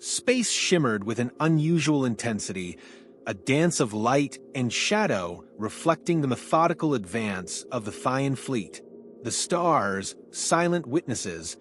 Space shimmered with an unusual intensity, a dance of light and shadow reflecting the methodical advance of the Thyan fleet. The stars, silent witnesses,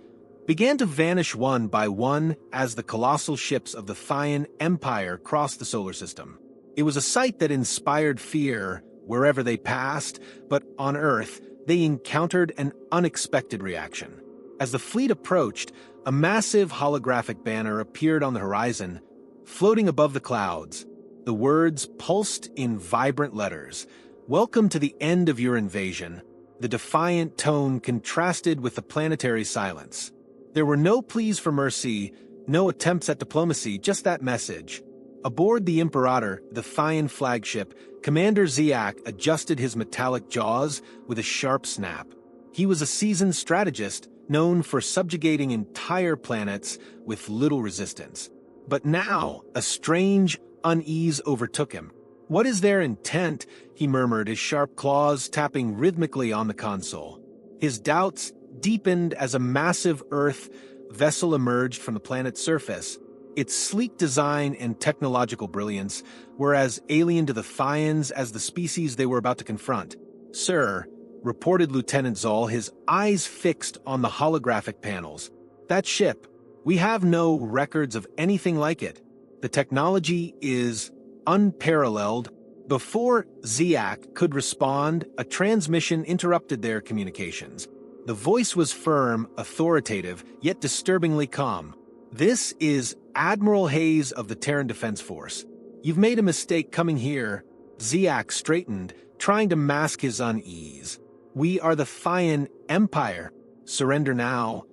began to vanish one by one as the colossal ships of the Thyan Empire crossed the solar system. It was a sight that inspired fear wherever they passed, but on Earth, they encountered an unexpected reaction. As the fleet approached, a massive holographic banner appeared on the horizon, floating above the clouds. The words pulsed in vibrant letters. "Welcome to the end of your invasion." The defiant tone contrasted with the planetary silence. There were no pleas for mercy, no attempts at diplomacy, just that message. Aboard the Imperator, the Thyan flagship, Commander Ziak adjusted his metallic jaws with a sharp snap. He was a seasoned strategist, known for subjugating entire planets with little resistance. But now, a strange unease overtook him. "What is their intent?" he murmured, his sharp claws tapping rhythmically on the console. His doubts deepened as a massive Earth vessel emerged from the planet's surface. Its sleek design and technological brilliance were as alien to the Thyans as the species they were about to confront. "Sir," reported Lieutenant Zoll, his eyes fixed on the holographic panels. "That ship, we have no records of anything like it. The technology is unparalleled." Before Ziak could respond, a transmission interrupted their communications. The voice was firm, authoritative, yet disturbingly calm. "This is Admiral Hayes of the Terran Defense Force. You've made a mistake coming here." Ziak straightened, trying to mask his unease. "We are the Thyan Empire. Surrender now,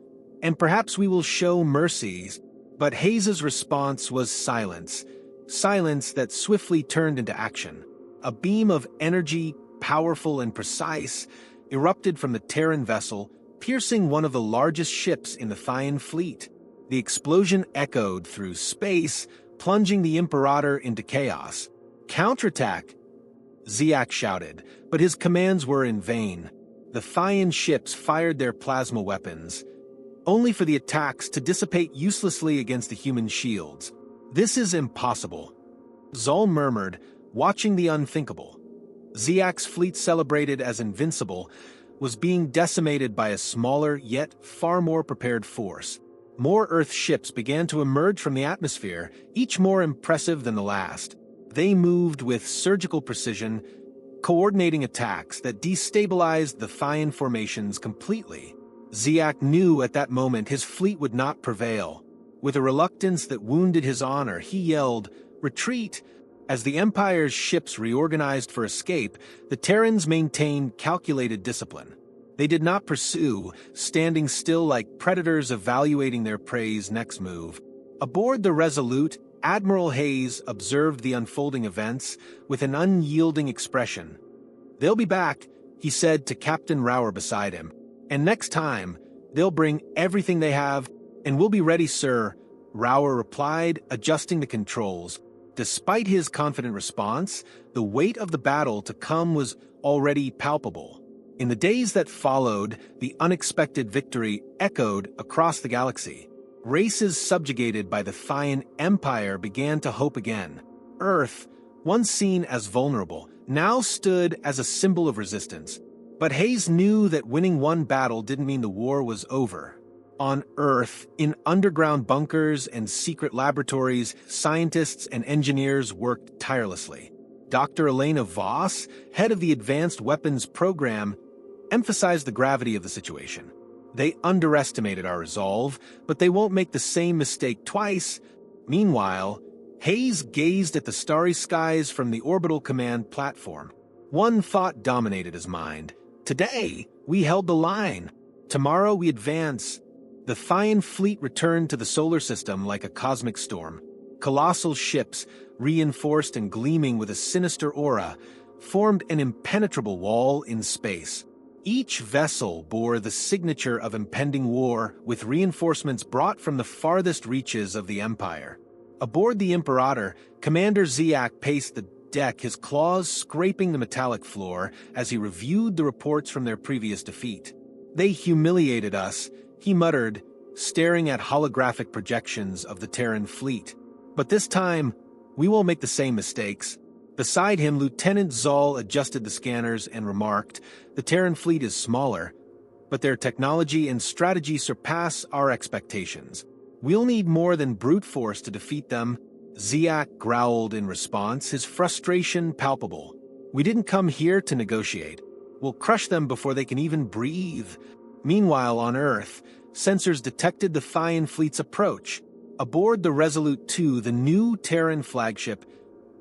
and perhaps we will show mercies." But Hayes's response was silence. Silence that swiftly turned into action. A beam of energy, powerful and precise, erupted from the Terran vessel, piercing one of the largest ships in the Thyan fleet. The explosion echoed through space, plunging the Imperator into chaos. "Counterattack!" Ziak shouted, but his commands were in vain. The Thyan ships fired their plasma weapons, only for the attacks to dissipate uselessly against the human shields. "This is impossible," Zoll murmured, watching the unthinkable. Ziak's fleet, celebrated as invincible, was being decimated by a smaller yet far more prepared force. More Earth ships began to emerge from the atmosphere, each more impressive than the last. They moved with surgical precision, coordinating attacks that destabilized the Thyan formations completely. Ziak knew at that moment his fleet would not prevail. With a reluctance that wounded his honor, he yelled, "Retreat!" As the Empire's ships reorganized for escape, the Terrans maintained calculated discipline. They did not pursue, standing still like predators evaluating their prey's next move. Aboard the Resolute, Admiral Hayes observed the unfolding events with an unyielding expression. "They'll be back," he said to Captain Rower beside him. "And next time, they'll bring everything they have, and we'll be ready, sir," Rower replied, adjusting the controls. Despite his confident response, the weight of the battle to come was already palpable. In the days that followed, the unexpected victory echoed across the galaxy. Races subjugated by the Thyan Empire began to hope again. Earth, once seen as vulnerable, now stood as a symbol of resistance. But Hayes knew that winning one battle didn't mean the war was over. On Earth, in underground bunkers and secret laboratories, scientists and engineers worked tirelessly. Dr. Elena Voss, head of the Advanced Weapons Program, emphasized the gravity of the situation. "They underestimated our resolve, but they won't make the same mistake twice." Meanwhile, Hayes gazed at the starry skies from the orbital command platform. One thought dominated his mind. Today, we held the line. Tomorrow we advance. The Thyan fleet returned to the solar system like a cosmic storm. Colossal ships, reinforced and gleaming with a sinister aura, formed an impenetrable wall in space. Each vessel bore the signature of impending war, with reinforcements brought from the farthest reaches of the Empire. Aboard the Imperator, Commander Ziak paced the deck, his claws scraping the metallic floor as he reviewed the reports from their previous defeat. "They humiliated us," he muttered, staring at holographic projections of the Terran fleet. But this time, we won't make the same mistakes. Beside him, Lieutenant Zoll adjusted the scanners and remarked, "The Terran fleet is smaller, but their technology and strategy surpass our expectations. We'll need more than brute force to defeat them." Ziak growled in response, his frustration palpable. "We didn't come here to negotiate. We'll crush them before they can even breathe." Meanwhile, on Earth, sensors detected the Thaian fleet's approach. Aboard the Resolute 2, the new Terran flagship,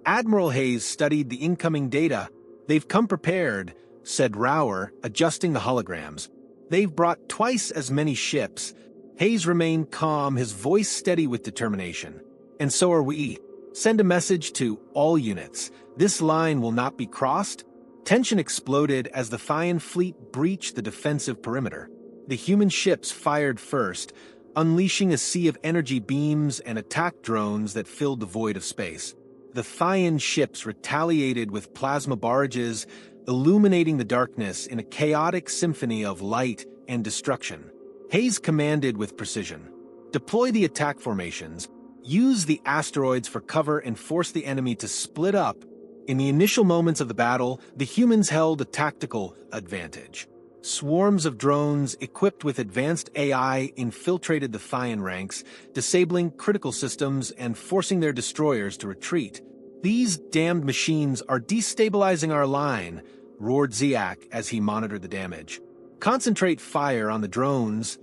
Admiral Hayes studied the incoming data. "They've come prepared," said Rower, adjusting the holograms. "They've brought twice as many ships." Hayes remained calm, his voice steady with determination. "And so are we. Send a message to all units. This line will not be crossed." Tension exploded as the Thaian fleet breached the defensive perimeter. The human ships fired first, unleashing a sea of energy beams and attack drones that filled the void of space. The Thaian ships retaliated with plasma barrages, illuminating the darkness in a chaotic symphony of light and destruction. Hayes commanded with precision. "Deploy the attack formations. Use the asteroids for cover and force the enemy to split up." In the initial moments of the battle, the humans held a tactical advantage. Swarms of drones equipped with advanced AI infiltrated the Thaian ranks, disabling critical systems and forcing their destroyers to retreat. "These damned machines are destabilizing our line," roared Ziak as he monitored the damage. "Concentrate fire on the drones."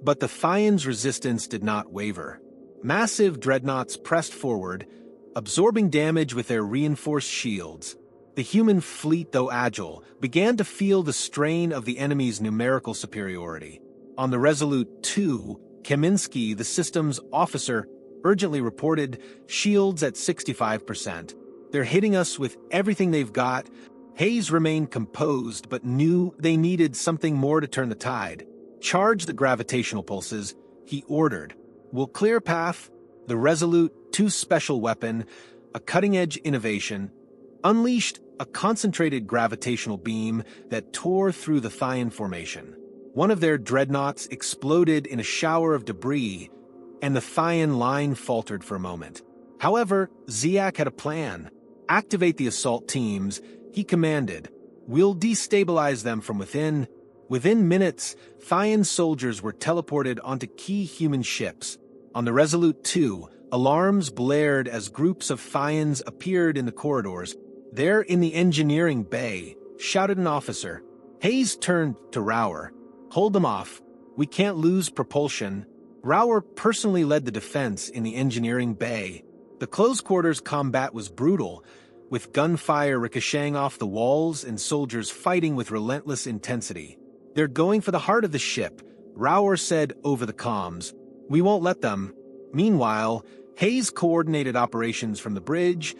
But the Thaians' resistance did not waver. Massive dreadnoughts pressed forward, absorbing damage with their reinforced shields. The human fleet, though agile, began to feel the strain of the enemy's numerical superiority. On the Resolute 2, Kaminsky, the system's officer, urgently reported, "Shields at 65%. They're hitting us with everything they've got." Hayes remained composed but knew they needed something more to turn the tide. "Charge the gravitational pulses," he ordered. "We'll clear a path." The Resolute 2 special weapon, a cutting-edge innovation, unleashed a concentrated gravitational beam that tore through the Thaian formation. One of their dreadnoughts exploded in a shower of debris, and the Thaian line faltered for a moment. However, Ziak had a plan. "Activate the assault teams," he commanded. "We'll destabilize them from within." Within minutes, Thaian soldiers were teleported onto key human ships. On the Resolute 2, alarms blared as groups of Thaians appeared in the corridors. "They're in the engineering bay," shouted an officer. Hayes turned to Rower. "Hold them off. We can't lose propulsion." Rower personally led the defense in the engineering bay. The close-quarters combat was brutal, with gunfire ricocheting off the walls and soldiers fighting with relentless intensity. "They're going for the heart of the ship," Rower said over the comms. "We won't let them." Meanwhile, Hayes coordinated operations from the bridge,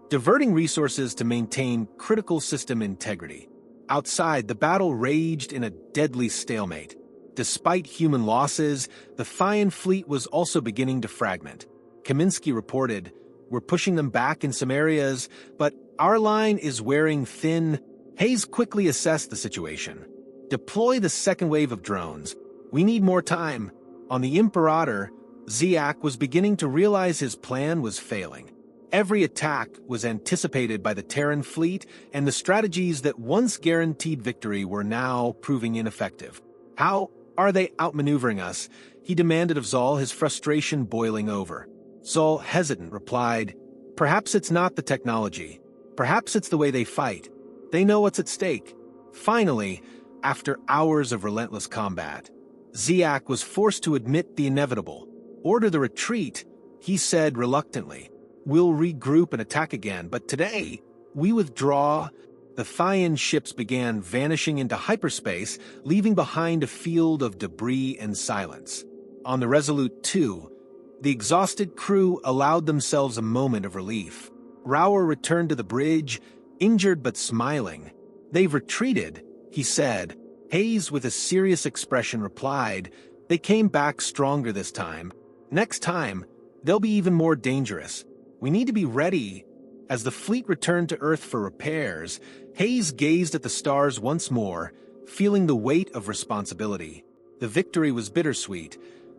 diverting resources to maintain critical system integrity. Outside, the battle raged in a deadly stalemate. Despite human losses, the Thaian fleet was also beginning to fragment. Kaminsky reported, "We're pushing them back in some areas, but our line is wearing thin." Hayes quickly assessed the situation. "Deploy the second wave of drones. We need more time." On the Imperator, Ziak was beginning to realize his plan was failing. Every attack was anticipated by the Terran fleet, and the strategies that once guaranteed victory were now proving ineffective. "How are they outmaneuvering us?" he demanded of Zoll, his frustration boiling over. Zoll, hesitant, replied, "Perhaps it's not the technology. Perhaps it's the way they fight. They know what's at stake." Finally, after hours of relentless combat, Ziak was forced to admit the inevitable. "Order the retreat," he said reluctantly. "We'll regroup and attack again, but today, we withdraw." The Thaian ships began vanishing into hyperspace, leaving behind a field of debris and silence. On the Resolute 2, the exhausted crew allowed themselves a moment of relief. Rower returned to the bridge, injured but smiling. "They've retreated," he said. Hayes, with a serious expression, replied, "They came back stronger this time. Next time, they'll be even more dangerous. We need to be ready." As the fleet returned to Earth for repairs, Hayes gazed at the stars once more, feeling the weight of responsibility. The victory was bittersweet,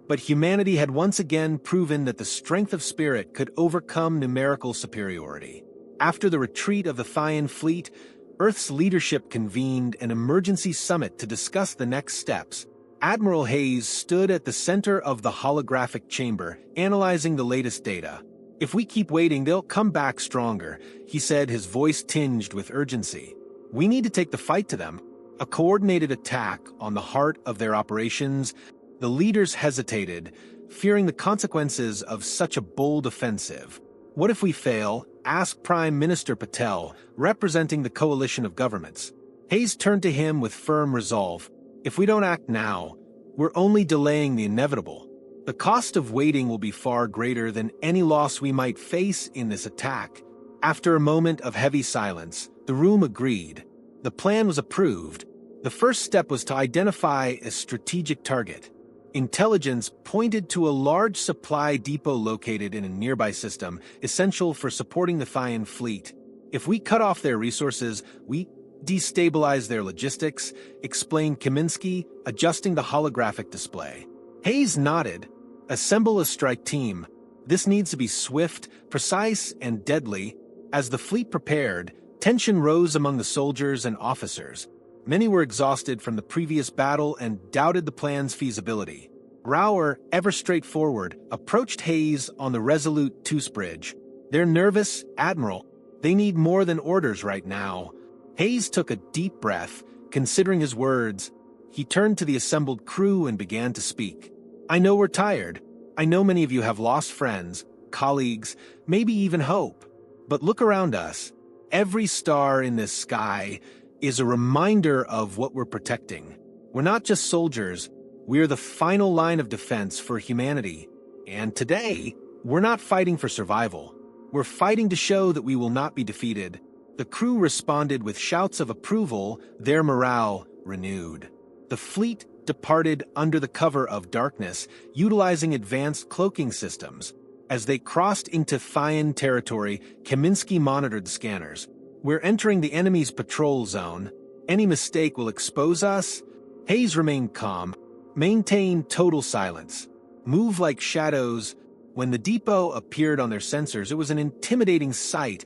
But humanity had once again proven that the strength of spirit could overcome numerical superiority. After the retreat of the Thaian fleet, Earth's leadership convened an emergency summit to discuss the next steps. Admiral Hayes stood at the center of the holographic chamber, analyzing the latest data. "If we keep waiting, they'll come back stronger," he said, his voice tinged with urgency. "We need to take the fight to them." A coordinated attack on the heart of their operations. The leaders hesitated, fearing the consequences of such a bold offensive. "What if we fail?" asked Prime Minister Patel, representing the coalition of governments. Hayes turned to him with firm resolve. "If we don't act now, we're only delaying the inevitable. The cost of waiting will be far greater than any loss we might face in this attack." After a moment of heavy silence, the room agreed. The plan was approved. The first step was to identify a strategic target. Intelligence pointed to a large supply depot located in a nearby system, essential for supporting the Thaian fleet. "If we cut off their resources, we destabilize their logistics," explained Kaminsky, adjusting the holographic display. Hayes nodded. "Assemble a strike team. This needs to be swift, precise, and deadly." As the fleet prepared, tension rose among the soldiers and officers. Many were exhausted from the previous battle and doubted the plan's feasibility. Rauer, ever straightforward, approached Hayes on the Resolute Bridge. "They're nervous, Admiral. They need more than orders right now." Hayes took a deep breath, considering his words. He turned to the assembled crew and began to speak. "I know we're tired. I know many of you have lost friends, colleagues, maybe even hope. But look around us. Every star in this sky is a reminder of what we're protecting. We're not just soldiers, we're the final line of defense for humanity. And today, we're not fighting for survival. We're fighting to show that we will not be defeated." The crew responded with shouts of approval, their morale renewed. The fleet departed under the cover of darkness, utilizing advanced cloaking systems. As they crossed into Thaian territory, Kaminsky monitored the scanners. "We're entering the enemy's patrol zone. Any mistake will expose us." Hayes remained calm. "Maintain total silence. Move like shadows." When the depot appeared on their sensors, it was an intimidating sight.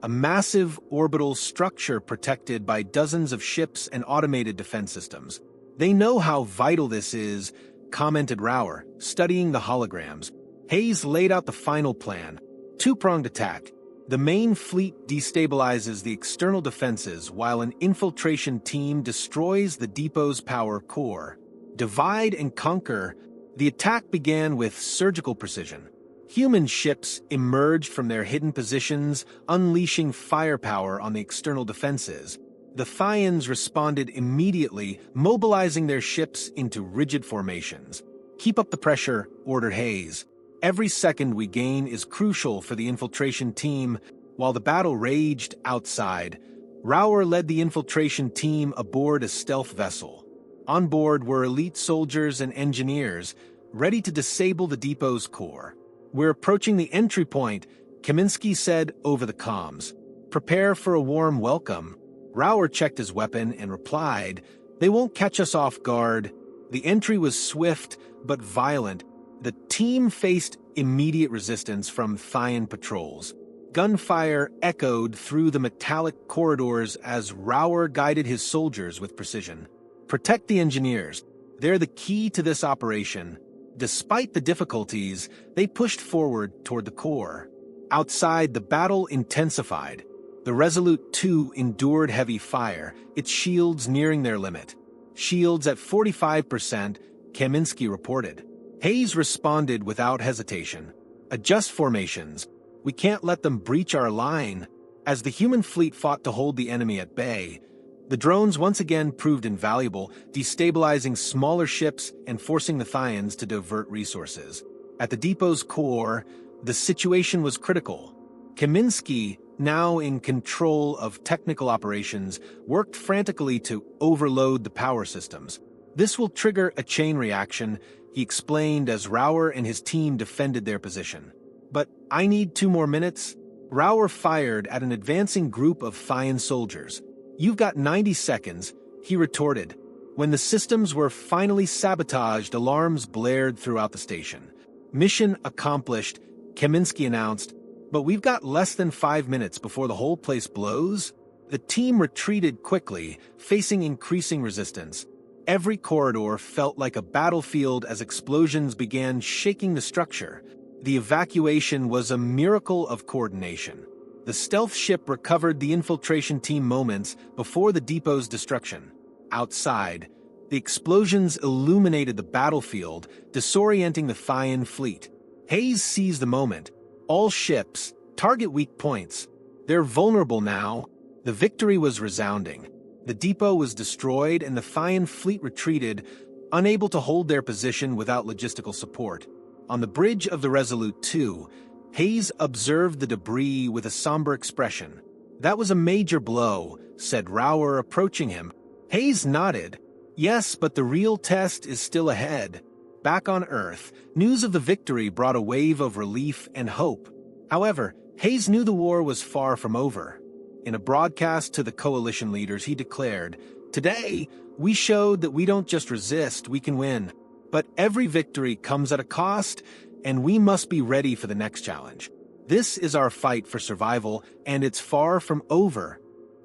A massive orbital structure protected by dozens of ships and automated defense systems. "They know how vital this is," commented Rauer, studying the holograms. Hayes laid out the final plan. Two-pronged attack. The main fleet destabilizes the external defenses while an infiltration team destroys the depot's power core. Divide and conquer. The attack began with surgical precision. Human ships emerged from their hidden positions, unleashing firepower on the external defenses. The Thaians responded immediately, mobilizing their ships into rigid formations. "Keep up the pressure," ordered Hayes. "Every second we gain is crucial for the infiltration team." While the battle raged outside, Rauer led the infiltration team aboard a stealth vessel. On board were elite soldiers and engineers, ready to disable the depot's core. "We're approaching the entry point," Kaminsky said over the comms. "Prepare for a warm welcome." Rauer checked his weapon and replied, "They won't catch us off guard." The entry was swift but violent. The team faced immediate resistance from Thaian patrols. Gunfire echoed through the metallic corridors as Rauer guided his soldiers with precision. "Protect the engineers. They're the key to this operation." Despite the difficulties, they pushed forward toward the core. Outside, the battle intensified. The Resolute 2 endured heavy fire, its shields nearing their limit. "Shields at 45%, Kaminsky reported. Hayes responded without hesitation. "Adjust formations. We can't let them breach our line." As the human fleet fought to hold the enemy at bay, the drones once again proved invaluable, destabilizing smaller ships and forcing the Thaians to divert resources. At the depot's core, the situation was critical. Kaminsky, now in control of technical operations, worked frantically to overload the power systems. "This will trigger a chain reaction," he explained as Rauer and his team defended their position. "But I need 2 more minutes." Rauer fired at an advancing group of Thaian soldiers. "You've got 90 seconds," he retorted. When the systems were finally sabotaged, alarms blared throughout the station. "Mission accomplished," Kaminsky announced, "but we've got less than 5 minutes before the whole place blows." The team retreated quickly, facing increasing resistance. Every corridor felt like a battlefield as explosions began shaking the structure. The evacuation was a miracle of coordination. The stealth ship recovered the infiltration team moments before the depot's destruction. Outside, the explosions illuminated the battlefield, disorienting the Thayan fleet. Hayes seized the moment. All ships, target weak points. They're vulnerable now. The victory was resounding. The depot was destroyed and the Thayan fleet retreated, unable to hold their position without logistical support. On the bridge of the Resolute 2, Hayes observed the debris with a somber expression. "That was a major blow," said Rower, approaching him. Hayes nodded. "Yes, but the real test is still ahead." Back on Earth, news of the victory brought a wave of relief and hope. However, Hayes knew the war was far from over. In a broadcast to the coalition leaders, he declared, "Today, we showed that we don't just resist, we can win. But every victory comes at a cost, and we must be ready for the next challenge. This is our fight for survival, and it's far from over."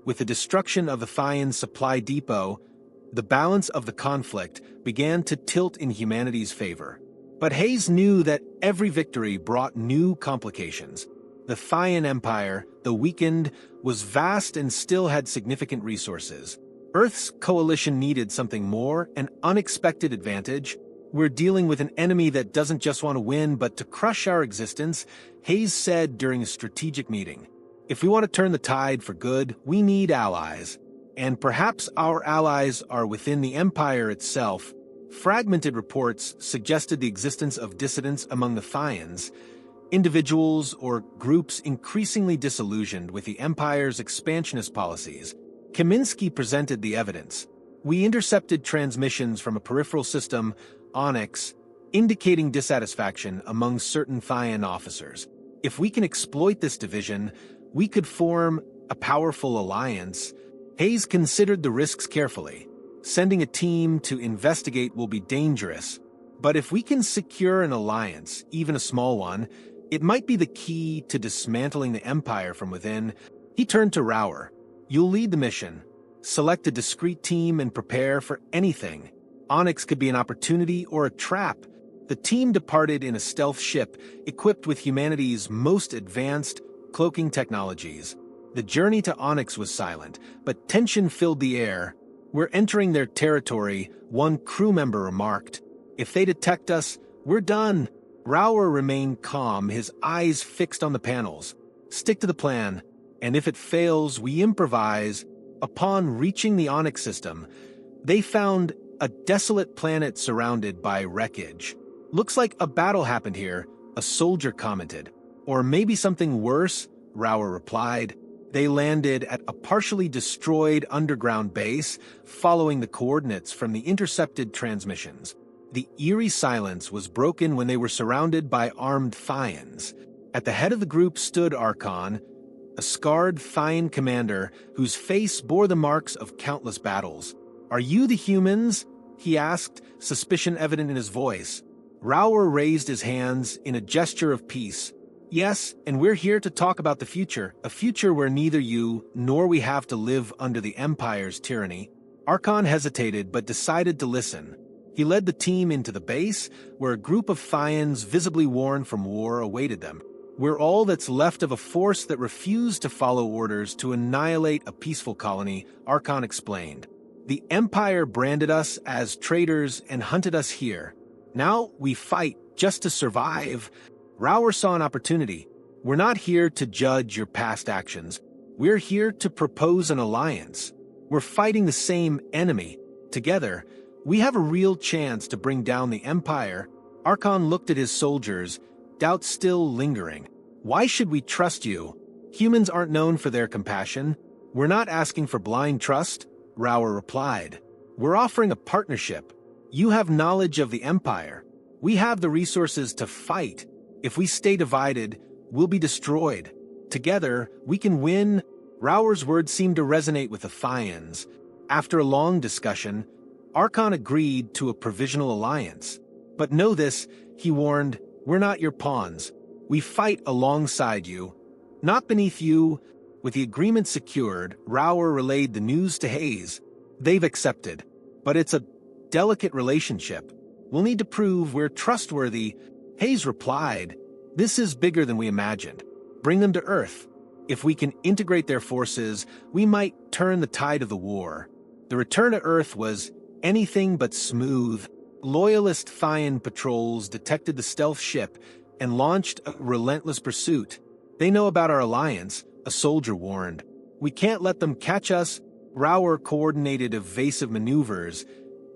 With the destruction of the Thayan supply depot, the balance of the conflict began to tilt in humanity's favor. But Hayes knew that every victory brought new complications. The Thayan Empire, though weakened, was vast and still had significant resources. Earth's coalition needed something more, an unexpected advantage. "We're dealing with an enemy that doesn't just want to win, but to crush our existence," Hayes said during a strategic meeting. "If we want to turn the tide for good, we need allies. And perhaps our allies are within the Empire itself." Fragmented reports suggested the existence of dissidents among the Thayans, individuals or groups increasingly disillusioned with the Empire's expansionist policies. Kaminsky presented the evidence. "We intercepted transmissions from a peripheral system, Onyx, indicating dissatisfaction among certain Thayan officers. If we can exploit this division, we could form a powerful alliance." Hayes considered the risks carefully. Sending a team to investigate will be dangerous, but if we can secure an alliance, even a small one, it might be the key to dismantling the Empire from within. He turned to Rower. "You'll lead the mission. Select a discreet team and prepare for anything. Onyx could be an opportunity or a trap." The team departed in a stealth ship equipped with humanity's most advanced cloaking technologies. The journey to Onyx was silent, but tension filled the air. "We're entering their territory," one crew member remarked. "If they detect us, we're done." Rower remained calm, his eyes fixed on the panels. "Stick to the plan, and if it fails, we improvise." Upon reaching the Onyx system, they found a desolate planet surrounded by wreckage. "Looks like a battle happened here," a soldier commented. "Or maybe something worse," Rower replied. They landed at a partially destroyed underground base, following the coordinates from the intercepted transmissions. The eerie silence was broken when they were surrounded by armed Thayans. At the head of the group stood Archon, a scarred Thayan commander whose face bore the marks of countless battles. "Are you the humans?" he asked, suspicion evident in his voice. Rower raised his hands in a gesture of peace. "Yes, and we're here to talk about the future, a future where neither you nor we have to live under the Empire's tyranny." Archon hesitated but decided to listen. He led the team into the base, where a group of Thayans visibly worn from war awaited them. "We're all that's left of a force that refused to follow orders to annihilate a peaceful colony," Archon explained. "The Empire branded us as traitors and hunted us here. Now we fight just to survive." Rower saw an opportunity. "We're not here to judge your past actions. We're here to propose an alliance. We're fighting the same enemy. Together, we have a real chance to bring down the Empire." Archon looked at his soldiers, doubt still lingering. "Why should we trust you? Humans aren't known for their compassion." "We're not asking for blind trust," Rower replied. "We're offering a partnership. You have knowledge of the Empire. We have the resources to fight. If we stay divided, we'll be destroyed. Together, we can win." Rower's words seemed to resonate with the Thayans. After a long discussion, Archon agreed to a provisional alliance. But know this, he warned, we're not your pawns. We fight alongside you, not beneath you. With the agreement secured, Rower relayed the news to Hayes. They've accepted. But it's a delicate relationship. We'll need to prove we're trustworthy. Hayes replied, this is bigger than we imagined. Bring them to Earth. If we can integrate their forces, we might turn the tide of the war. The return to Earth was anything but smooth. Loyalist Thyan patrols detected the stealth ship and launched a relentless pursuit. They know about our alliance, a soldier warned. We can't let them catch us. Rower coordinated evasive maneuvers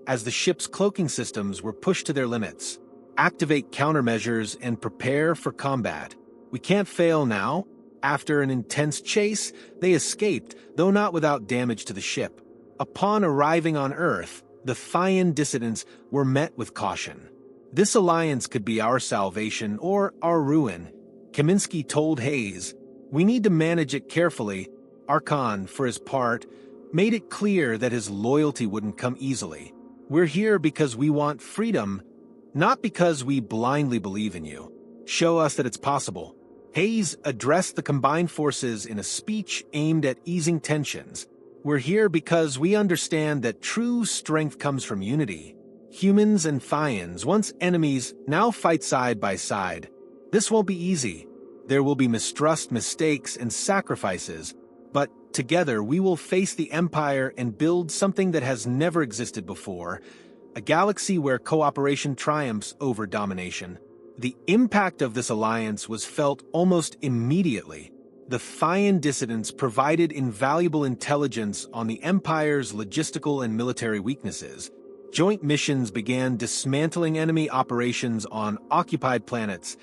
as the ship's cloaking systems were pushed to their limits. Activate countermeasures and prepare for combat. We can't fail now. After an intense chase, they escaped, though not without damage to the ship. Upon arriving on Earth, the Thyan dissidents were met with caution. This alliance could be our salvation or our ruin, Kaminsky told Hayes. We need to manage it carefully. Archon, for his part, made it clear that his loyalty wouldn't come easily. We're here because we want freedom, not because we blindly believe in you. Show us that it's possible. Hayes addressed the combined forces in a speech aimed at easing tensions. We're here because we understand that true strength comes from unity. Humans and Thyans, once enemies, now fight side by side. This won't be easy. There will be mistrust, mistakes, and sacrifices. But together we will face the Empire and build something that has never existed before. A galaxy where cooperation triumphs over domination. The impact of this alliance was felt almost immediately. The Thyan dissidents provided invaluable intelligence on the Empire's logistical and military weaknesses. Joint missions began dismantling enemy operations on occupied planets,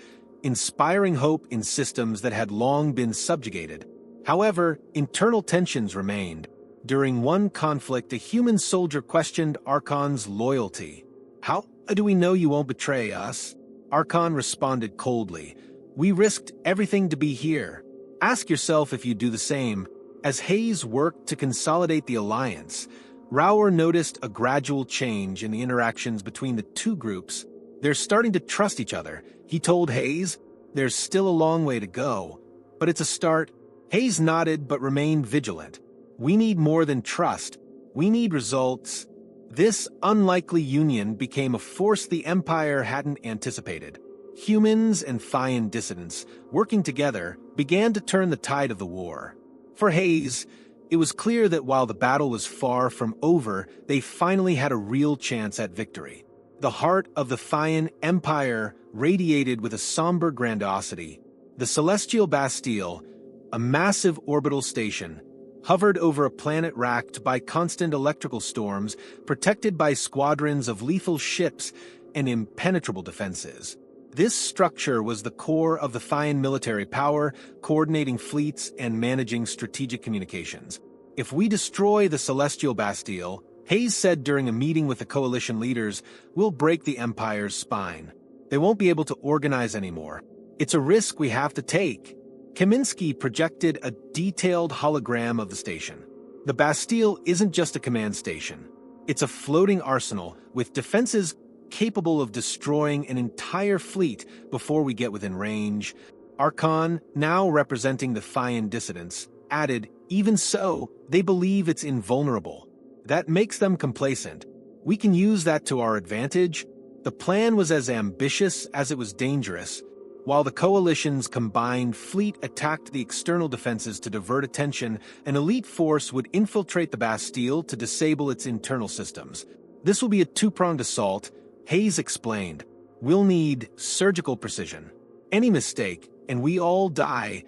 inspiring hope in systems that had long been subjugated. However, internal tensions remained. During one conflict, a human soldier questioned Archon's loyalty. How do we know you won't betray us? Archon responded coldly. We risked everything to be here. Ask yourself if you'd do the same. As Hayes worked to consolidate the alliance, Rower noticed a gradual change in the interactions between the two groups. They're starting to trust each other. He told Hayes, there's still a long way to go, but it's a start. Hayes nodded but remained vigilant. We need more than trust. We need results. This unlikely union became a force the Empire hadn't anticipated. Humans and Thyan dissidents, working together, began to turn the tide of the war. For Hayes, it was clear that while the battle was far from over, they finally had a real chance at victory. The heart of the Thyan Empire radiated with a somber grandiosity. The Celestial Bastille, a massive orbital station, hovered over a planet racked by constant electrical storms, protected by squadrons of lethal ships and impenetrable defenses. This structure was the core of the Thyan military power, coordinating fleets and managing strategic communications. If we destroy the Celestial Bastille, Hayes said during a meeting with the coalition leaders, we'll break the Empire's spine. They won't be able to organize anymore. It's a risk we have to take. Kaminsky projected a detailed hologram of the station. The Bastille isn't just a command station. It's a floating arsenal with defenses capable of destroying an entire fleet before we get within range. Archon, now representing the Thyan dissidents, added, even so, they believe it's invulnerable. That makes them complacent. We can use that to our advantage. The plan was as ambitious as it was dangerous. While the coalition's combined fleet attacked the external defenses to divert attention, an elite force would infiltrate the Bastille to disable its internal systems. This will be a two-pronged assault, Hayes explained. We'll need surgical precision. Any mistake, and we all die.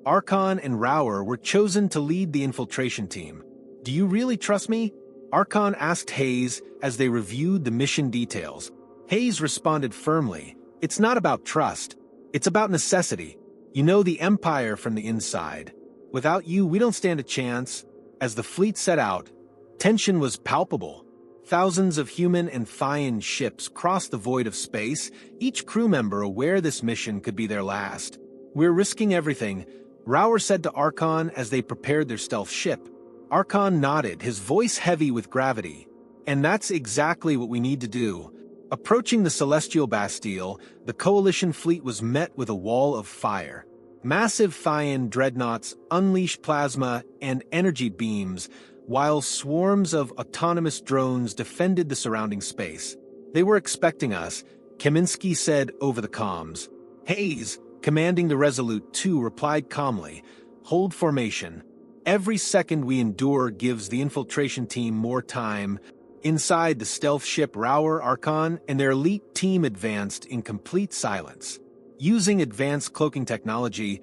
Archon and Rower were chosen to lead the infiltration team. Do you really trust me? Archon asked Hayes as they reviewed the mission details. Hayes responded firmly, it's not about trust. It's about necessity. You know the Empire from the inside. Without you, we don't stand a chance. As the fleet set out, tension was palpable. Thousands of human and Thyan ships crossed the void of space, each crew member aware this mission could be their last. We're risking everything, Rower said to Archon as they prepared their stealth ship. Archon nodded, his voice heavy with gravity. And that's exactly what we need to do. Approaching the Celestial Bastille, the Coalition fleet was met with a wall of fire. Massive Thyan dreadnoughts unleashed plasma and energy beams, while swarms of autonomous drones defended the surrounding space. They were expecting us, Kaminsky said over the comms. Hayes, commanding the Resolute 2, replied calmly, "Hold formation. Every second we endure gives the infiltration team more time." Inside, the stealth ship Rower, Archon, and their elite team advanced in complete silence. Using advanced cloaking technology,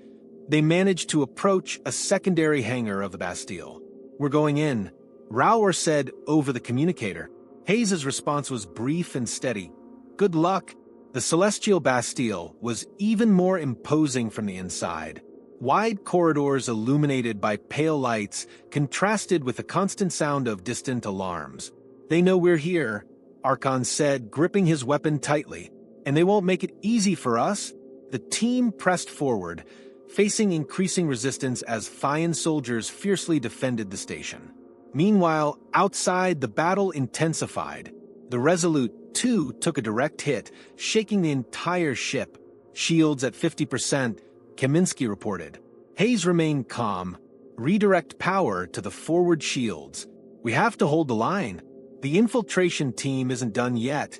they managed to approach a secondary hangar of the Bastille. "We're going in," Rower said over the communicator. Hayes' response was brief and steady. "Good luck." The Celestial Bastille was even more imposing from the inside. Wide corridors illuminated by pale lights contrasted with the constant sound of distant alarms. "They know we're here," Archon said, gripping his weapon tightly. "And they won't make it easy for us." The team pressed forward, facing increasing resistance as Thyan soldiers fiercely defended the station. Meanwhile, outside, the battle intensified. The Resolute 2 took a direct hit, shaking the entire ship. "Shields at 50%, Kaminsky reported. Hayes remained calm. "Redirect power to the forward shields. We have to hold the line. The infiltration team isn't done yet."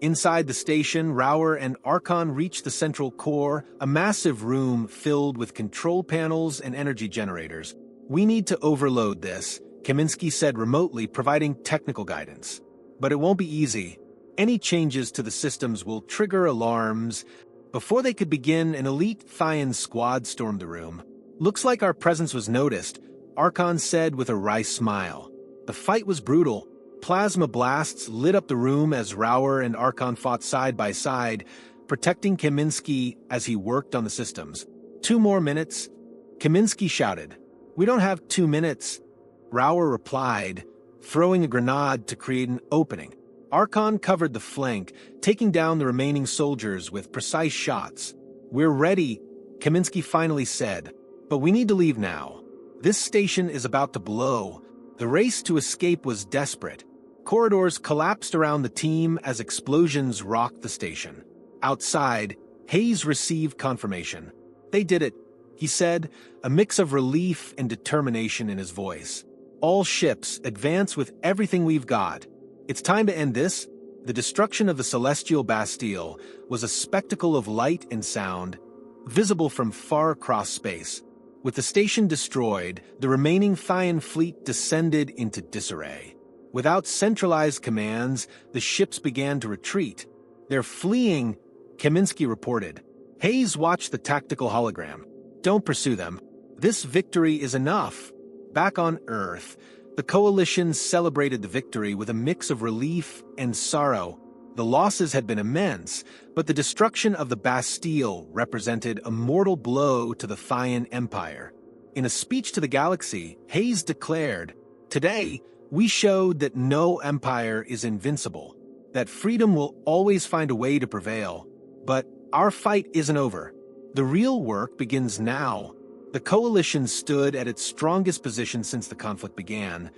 Inside the station, Rower and Archon reached the central core, a massive room filled with control panels and energy generators. "We need to overload this," Kaminsky said remotely, providing technical guidance. "But it won't be easy. Any changes to the systems will trigger alarms." Before they could begin, an elite Thyan squad stormed the room. "Looks like our presence was noticed," Archon said with a wry smile. The fight was brutal. Plasma blasts lit up the room as Rower and Archon fought side by side, protecting Kaminsky as he worked on the systems. "2 more minutes," Kaminsky shouted. "We don't have 2 minutes," Rower replied, throwing a grenade to create an opening. Archon covered the flank, taking down the remaining soldiers with precise shots. "We're ready," Kaminsky finally said. "But we need to leave now. This station is about to blow." The race to escape was desperate. Corridors collapsed around the team as explosions rocked the station. Outside, Hayes received confirmation. "They did it," he said, a mix of relief and determination in his voice. "All ships, advance with everything we've got. It's time to end this." The destruction of the Celestial Bastille was a spectacle of light and sound, visible from far across space. With the station destroyed, the remaining Thyan fleet descended into disarray. Without centralized commands, the ships began to retreat. "They're fleeing," Kaminsky reported. Hayes watched the tactical hologram. "Don't pursue them. This victory is enough." Back on Earth, the Coalition celebrated the victory with a mix of relief and sorrow. The losses had been immense, but the destruction of the Bastille represented a mortal blow to the Thyan Empire. In a speech to the galaxy, Hayes declared, "Today, we showed that no empire is invincible, that freedom will always find a way to prevail. But our fight isn't over. The real work begins now." The Coalition stood at its strongest position since the conflict began,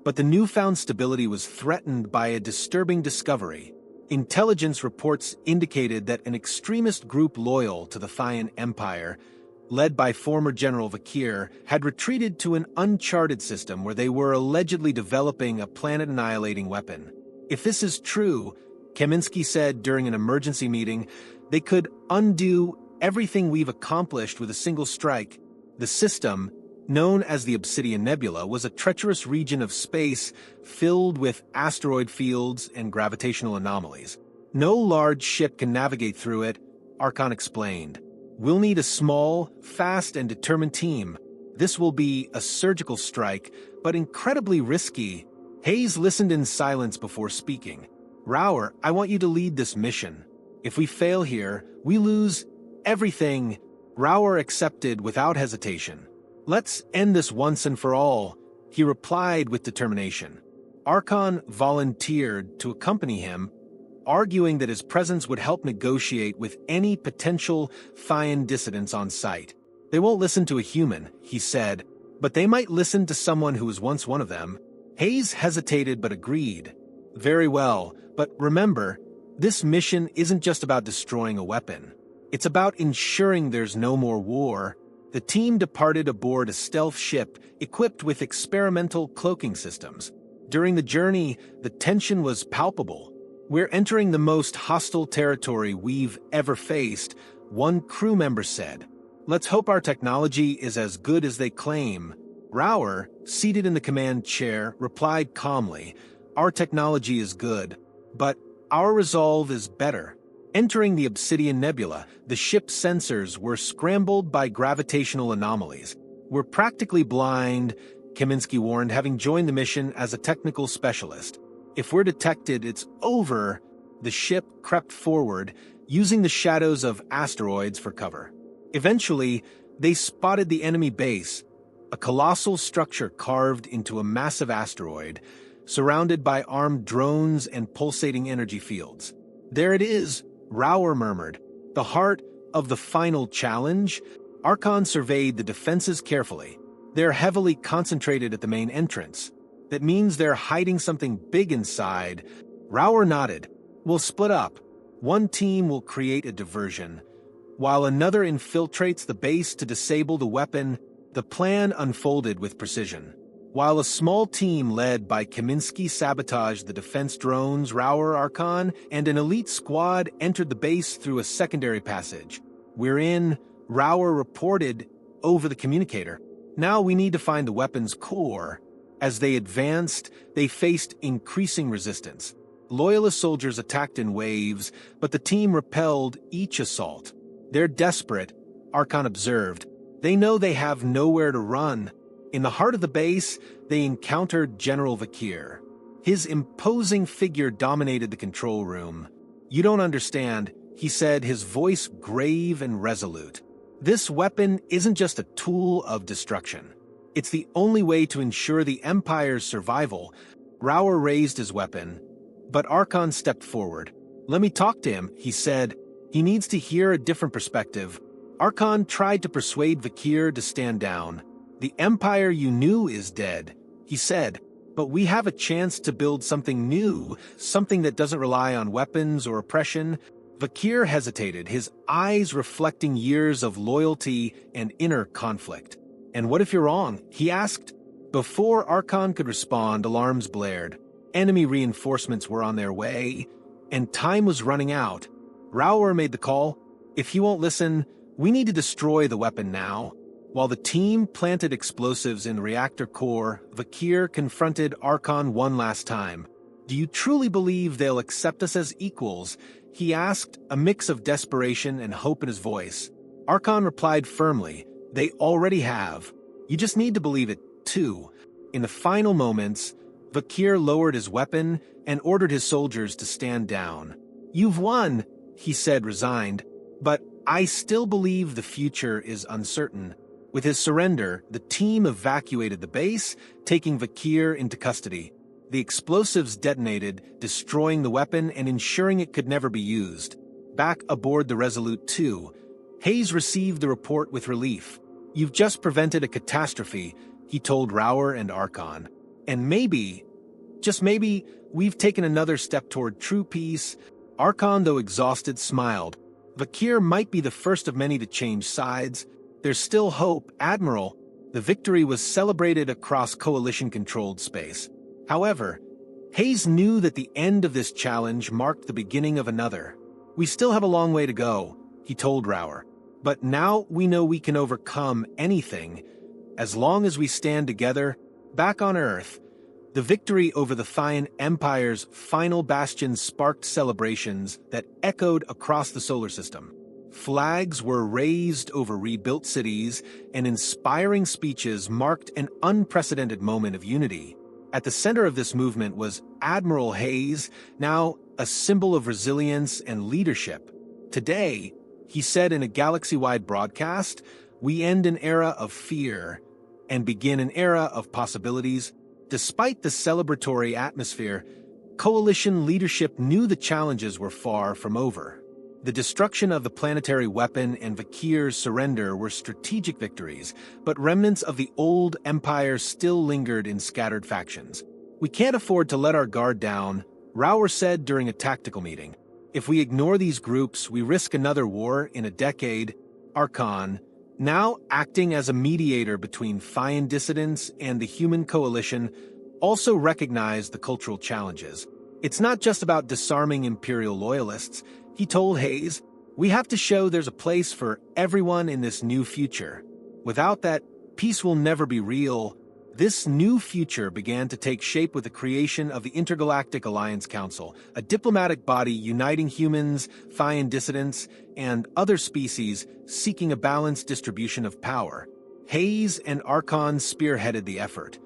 but the newfound stability was threatened by a disturbing discovery. Intelligence reports indicated that an extremist group loyal to the Thyan Empire, led by former General Vakir, had retreated to an uncharted system where they were allegedly developing a planet-annihilating weapon. "If this is true," Kaminsky said during an emergency meeting, "they could undo everything we've accomplished with a single strike." The system, known as the Obsidian Nebula, was a treacherous region of space filled with asteroid fields and gravitational anomalies. "No large ship can navigate through it," Archon explained. "We'll need a small, fast, and determined team. This will be a surgical strike, but incredibly risky." Hayes listened in silence before speaking. "Rower, I want you to lead this mission. If we fail here, we lose everything." Rower accepted without hesitation. "Let's end this once and for all," he replied with determination. Archon volunteered to accompany him, arguing that his presence would help negotiate with any potential Thyan dissidents on site. "They won't listen to a human," he said, "but they might listen to someone who was once one of them." Hayes hesitated but agreed. Very well, but remember, this mission isn't just about destroying a weapon. It's about ensuring there's no more war. The team departed aboard a stealth ship equipped with experimental cloaking systems. During the journey, the tension was palpable. "We're entering the most hostile territory we've ever faced," one crew member said. "Let's hope our technology is as good as they claim." Rauer, seated in the command chair, replied calmly, "Our technology is good, but our resolve is better." Entering the Obsidian Nebula, the ship's sensors were scrambled by gravitational anomalies. "We're practically blind," Kaminsky warned, having joined the mission as a technical specialist. "If we're detected, it's over." The ship crept forward, using the shadows of asteroids for cover. Eventually, they spotted the enemy base, a colossal structure carved into a massive asteroid, surrounded by armed drones and pulsating energy fields. "There it is," Rauer murmured, "the heart of the final challenge." Archon surveyed the defenses carefully. "They're heavily concentrated at the main entrance. That means they're hiding something big inside." Rauer nodded. "We'll split up. One team will create a diversion, while another infiltrates the base to disable the weapon." The plan unfolded with precision. While a small team led by Kaminsky sabotaged the defense drones, Rauer, Archon, and an elite squad entered the base through a secondary passage. "We're in," Rauer reported over the communicator. "Now we need to find the weapon's core." As they advanced, they faced increasing resistance. Loyalist soldiers attacked in waves, but the team repelled each assault. "They're desperate," Archon observed. "They know they have nowhere to run." In the heart of the base, they encountered General Vakir. His imposing figure dominated the control room. "You don't understand," he said, his voice grave and resolute. "This weapon isn't just a tool of destruction. It's the only way to ensure the Empire's survival." Rauer raised his weapon, but Archon stepped forward. "Let me talk to him," he said. "He needs to hear a different perspective." Archon tried to persuade Vakir to stand down. "The Empire you knew is dead," he said, "but we have a chance to build something new, something that doesn't rely on weapons or oppression." Vakir hesitated, his eyes reflecting years of loyalty and inner conflict. "And what if you're wrong?" he asked. Before Archon could respond, alarms blared. Enemy reinforcements were on their way, and time was running out. Rauer made the call. "If he won't listen, we need to destroy the weapon now." While the team planted explosives in the reactor core, Vakir confronted Archon one last time. "Do you truly believe they'll accept us as equals?" he asked, a mix of desperation and hope in his voice. Archon replied firmly, "They already have. You just need to believe it, too." In the final moments, Vakir lowered his weapon and ordered his soldiers to stand down. "You've won," he said, resigned, "but I still believe the future is uncertain." With his surrender, the team evacuated the base, taking Vakir into custody. The explosives detonated, destroying the weapon and ensuring it could never be used. Back aboard the Resolute 2, Hayes received the report with relief. "You've just prevented a catastrophe," he told Rauer and Archon. "And maybe, just maybe, we've taken another step toward true peace." Archon, though exhausted, smiled. Vakir might be the first of many to change sides. "There's still hope, Admiral." The victory was celebrated across Coalition-controlled space. However, Hayes knew that the end of this challenge marked the beginning of another. "We still have a long way to go," he told Rauer. "But now we know we can overcome anything, as long as we stand together." Back on Earth, the victory over the Thaian Empire's final bastion sparked celebrations that echoed across the solar system. Flags were raised over rebuilt cities, and inspiring speeches marked an unprecedented moment of unity. At the center of this movement was Admiral Hayes, now a symbol of resilience and leadership. "Today," he said in a galaxy-wide broadcast, "we end an era of fear and begin an era of possibilities." Despite the celebratory atmosphere, Coalition leadership knew the challenges were far from over. The destruction of the planetary weapon and Vakir's surrender were strategic victories, but remnants of the old empire still lingered in scattered factions. "We can't afford to let our guard down," Rauer said during a tactical meeting. If we ignore these groups, we risk another war in a decade. Archon, now acting as a mediator between Fian dissidents and the human coalition, also recognized the cultural challenges. It's not just about disarming Imperial loyalists, he told Hayes. We have to show there's a place for everyone in this new future. Without that, peace will never be real. This new future began to take shape with the creation of the Intergalactic Alliance Council, a diplomatic body uniting humans, Fian dissidents, and other species seeking a balanced distribution of power. Hayes and Archon spearheaded the effort,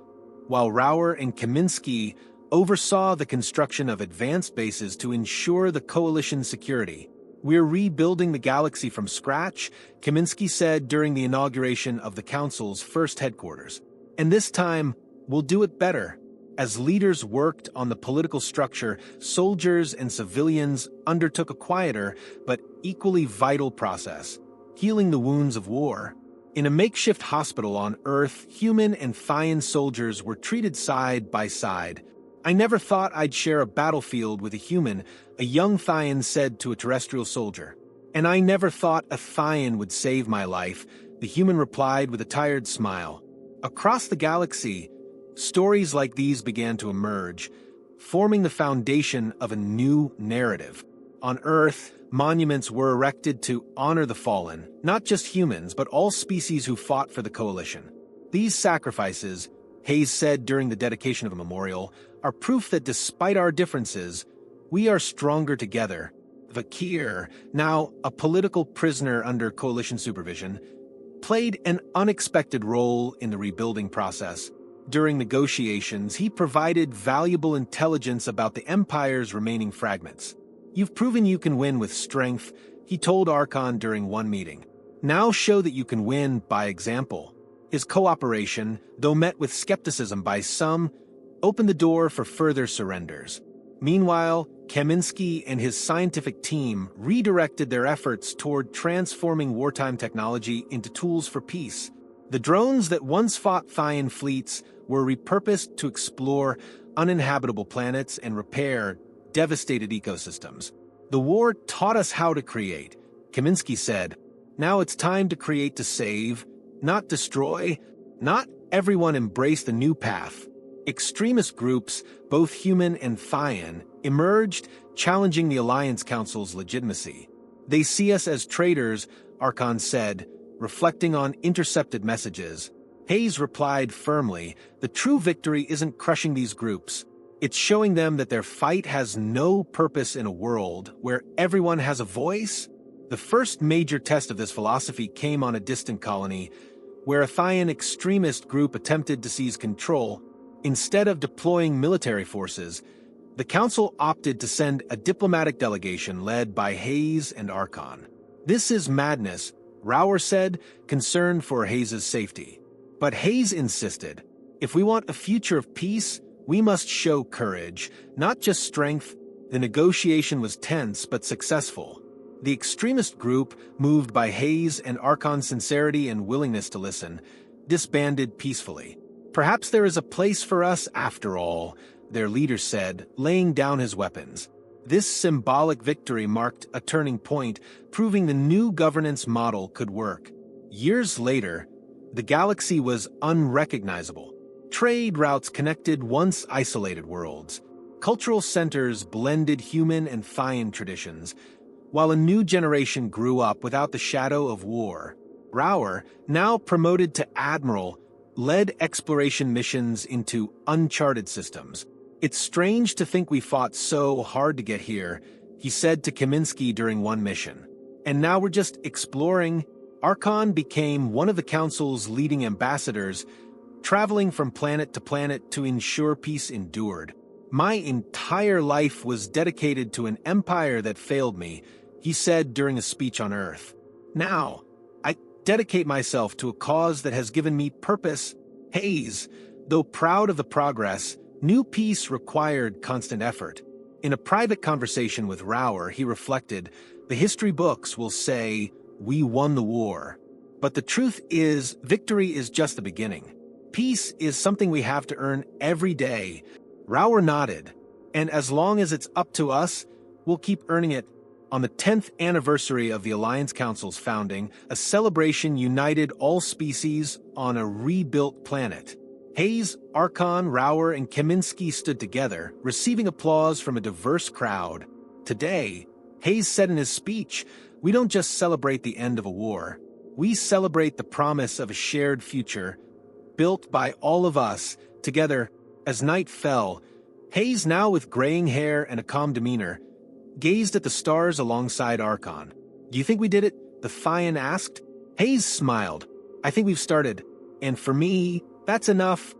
while Rauer and Kaminsky oversaw the construction of advanced bases to ensure the coalition's security. We're rebuilding the galaxy from scratch, Kaminsky said during the inauguration of the Council's first headquarters. And this time, we'll do it better. As leaders worked on the political structure, soldiers and civilians undertook a quieter but equally vital process, healing the wounds of war. In a makeshift hospital on Earth, human and Fian soldiers were treated side by side. I never thought I'd share a battlefield with a human, a young Fian said to a terrestrial soldier. And I never thought a Fian would save my life, the human replied with a tired smile. Across the galaxy, stories like these began to emerge, forming the foundation of a new narrative. On Earth, monuments were erected to honor the fallen, not just humans, but all species who fought for the coalition. These sacrifices, Hayes said during the dedication of a memorial, are proof that despite our differences, we are stronger together. Vakir, now a political prisoner under coalition supervision, played an unexpected role in the rebuilding process. During negotiations, he provided valuable intelligence about the Empire's remaining fragments. You've proven you can win with strength, he told Archon during one meeting. Now show that you can win by example. His cooperation, though met with skepticism by some, opened the door for further surrenders. Meanwhile, Kaminsky and his scientific team redirected their efforts toward transforming wartime technology into tools for peace. The drones that once fought Fian fleets were repurposed to explore uninhabitable planets and repair devastated ecosystems. The war taught us how to create, Kaminsky said. Now it's time to create to save, not destroy. Not everyone embraced the new path. Extremist groups, both human and Fian, emerged, challenging the Alliance Council's legitimacy. They see us as traitors, Archon said, reflecting on intercepted messages. Hayes replied firmly, the true victory isn't crushing these groups. It's showing them that their fight has no purpose in a world where everyone has a voice. The first major test of this philosophy came on a distant colony, where a Fian extremist group attempted to seize control. Instead of deploying military forces, the Council opted to send a diplomatic delegation led by Hayes and Archon. This is madness, Rauer said, concerned for Hayes' safety. But Hayes insisted, if we want a future of peace, we must show courage, not just strength. The negotiation was tense but successful. The extremist group, moved by Hayes and Archon's sincerity and willingness to listen, disbanded peacefully. Perhaps there is a place for us after all, their leader said, laying down his weapons. This symbolic victory marked a turning point, proving the new governance model could work. Years later, the galaxy was unrecognizable. Trade routes connected once isolated worlds. Cultural centers blended human and Fian traditions, while a new generation grew up without the shadow of war. Rauer, now promoted to admiral, led exploration missions into uncharted systems. It's strange to think we fought so hard to get here, he said to Kaminsky during one mission. And now we're just exploring. Archon became one of the Council's leading ambassadors, traveling from planet to planet to ensure peace endured. My entire life was dedicated to an empire that failed me, he said during a speech on Earth. Now, I dedicate myself to a cause that has given me purpose. Hayes, though proud of the progress, knew peace required constant effort. In a private conversation with Rauer, he reflected, the history books will say, we won the war. But the truth is, victory is just the beginning. Peace is something we have to earn every day. Rauer nodded. And as long as it's up to us, we'll keep earning it. On the 10th anniversary of the Alliance Council's founding, a celebration united all species on a rebuilt planet. Hayes, Archon, Rauer, and Kaminsky stood together, receiving applause from a diverse crowd. Today, Hayes said in his speech, "We don't just celebrate the end of a war. We celebrate the promise of a shared future, built by all of us, together." As night fell, Hayes, now with graying hair and a calm demeanor, gazed at the stars alongside Archon. "Do you think we did it?" the Fian asked. Hayes smiled. "I think we've started. And for me, that's enough."